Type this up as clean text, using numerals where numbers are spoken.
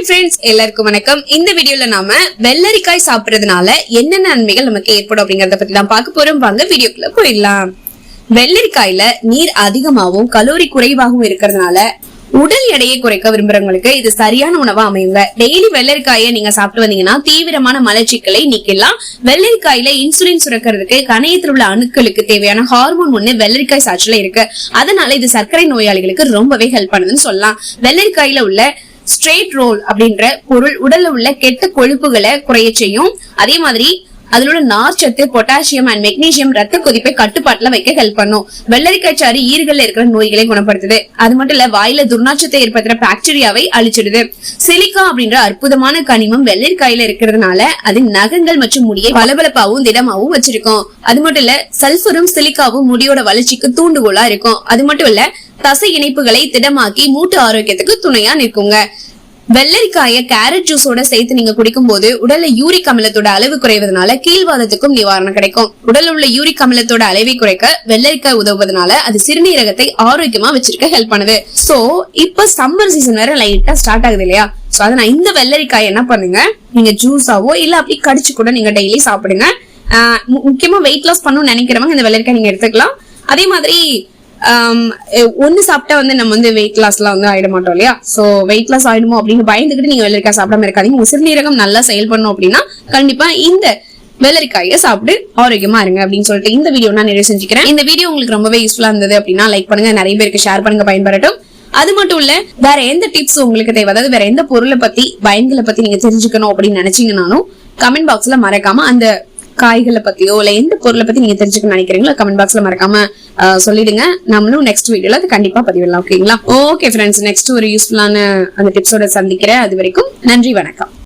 Friends, எல்லாருக்கும் வணக்கம். இந்த வீடியோல நாம வெள்ளரிக்காய் சாப்பிடுறதுனால என்னென்ன நன்மைகள் நமக்கு ஏற்படும் அப்படிங்கறத பத்தி தான் பார்க்க போறோம். வாங்க வீடியோக்குள்ள போயிடலாம். வெள்ளரிக்காயில நீர் அதிகமாகவும் கலோரி குறைவாகவும் இருக்கிறதுனால உடல் எடையை குறைக்க விரும்புறவங்களுக்கு இது சரியான உணவா அமையுங்க. டெய்லி வெள்ளரிக்காயை நீங்க சாப்பிட்டு வந்தீங்கன்னா தீவிரமான மலச்சிக்கலை நீக்கலாம். வெள்ளரிக்காயில இன்சுலின் சுரக்கிறதுக்கு கணையத்தில் உள்ள அணுக்களுக்கு தேவையான ஹார்மோன் ஒண்ணு வெள்ளரிக்காய் சாற்றுல இருக்கு. அதனால இது சர்க்கரை நோயாளிகளுக்கு ரொம்பவே ஹெல்ப் பண்ணுதுன்னு சொல்லலாம். வெள்ளரிக்காயில உள்ள ஸ்ட்ரெயிட் ரோல் அப்படின்ற பொருள் உடல்ல உள்ள கெட்ட கொழுப்புகளை குறைய செய்யும். அதே மாதிரி அதுல உள்ள நார்ச்சத்து, பொட்டாசியம் அண்ட் மெக்னீசியம் ரத்த கொதிப்பை கட்டுப்பாட்டுல வைக்க ஹெல்ப் பண்ணும். வெள்ளரிக்காய் சாறு ஈறுகள்ல இருக்கிற நோய்களை குணப்படுத்துது. அது மட்டும் இல்ல, வாயில துர்நாற்றத்தை ஏற்படுத்துற பாக்டீரியாவை அழிச்சிடுது. சிலிக்கா அப்படின்ற அற்புதமான கனிமம் வெள்ளரிக்காயில இருக்கிறதுனால அது நகங்கள் மற்றும் முடியை பளபளப்பாவும் திடமாவும் வச்சிருக்கும். அது மட்டும் இல்ல, சல்பரும் சிலிக்காவும் முடியோட வளர்ச்சிக்கு தூண்டுகோலா இருக்கும். அது மட்டும் இல்ல, தசை இணைப்புகளை திடமாக்கி மூட்டு ஆரோக்கியத்துக்கு துணையா நிற்குங்க. வெள்ளரிக்காய கேரட் ஜூஸோட சேர்த்து நீங்க குடிக்கும் போது உடல்ல யூரிக் அமிலத்தோட அளவு குறைவதனால கீழ்வாதத்துக்கும் நிவாரணம் கிடைக்கும். உடல்ல உள்ள யூரிக் அமிலத்தோட அளவை குறைக்க வெள்ளரிக்காய் உதவுவதனால அது சிறுநீரகத்தை ஆரோக்கியமா வச்சிருக்க ஹெல்ப் பண்ணுது. சோ இப்ப சம்மர் சீசன் வேற லைட்டா ஸ்டார்ட் ஆகுது இல்லையா? சோ அதனால இந்த வெள்ளரிக்காய் என்ன பண்ணுங்க, நீங்க ஜூஸாவோ இல்ல அப்படி கடிச்சு கூட நீங்க டெய்லி சாப்பிடுங்க. முக்கியமா வெயிட் லாஸ் பண்ணணும்னு நினைக்கிறவங்க இந்த வெள்ளரிக்காய் நீங்க எடுத்துக்கலாம். அதே மாதிரி ஒண்ணு சாப்பிட்டா நம்ம வெயிட் லாஸ் எல்லாம் ஆயிட மாட்டோம் இல்லையா? சோ வெயிட் லாஸ் ஆயிடுமோ அப்படின்னு பயந்துகிட்டு நீங்க வெள்ளரிக்காய் சாப்பிடாம இருக்காதீங்க. உங்க சிறுநீரகம் நல்லா செயல்படணும் அப்படின்னா கண்டிப்பா இந்த வெள்ளரிக்காயை சாப்பிட்டு ஆரோக்கியமா இருங்க அப்படின்னு சொல்லிட்டு இந்த வீடியோ நான் நிறைவு செஞ்சுக்கிறேன். இந்த வீடியோ உங்களுக்கு ரொம்பவே யூஸ்ஃபுல்லா இருந்தது அப்படின்னா லைக் பண்ணுங்க, நிறைய பேருக்கு ஷேர் பண்ணுங்க, பயன்படட்டும். அது மட்டும் இல்ல, வேற எந்த டிப்ஸ் உங்களுக்கு தேவை, அதாவது வேற எந்த பொருளை பத்தி பயன்களை பத்தி நீங்க தெரிஞ்சுக்கணும் அப்படின்னு நினைச்சீங்கன்னாலும் கமெண்ட் பாக்ஸ்ல மறக்காம அந்த காய்களை பத்தியோ இல்ல எந்த பொருளை பத்தி நீங்க தெரிஞ்சுக்கணும்னு நினைக்கிறீங்களோ கமெண்ட் பாக்ஸ்ல மறக்காம சொல்லிடுங்க. நம்மளும் நெக்ஸ்ட் வீடியோல அது கண்டிப்பா பதிவிடலாம். ஓகேங்களா? ஓகே ஃப்ரெண்ட்ஸ், நெக்ஸ்ட் ஒரு யூஸ்ஃபுல்லான அந்த டிப்ஸோட சந்திக்கிறேன். அது வரைக்கும் நன்றி, வணக்கம்.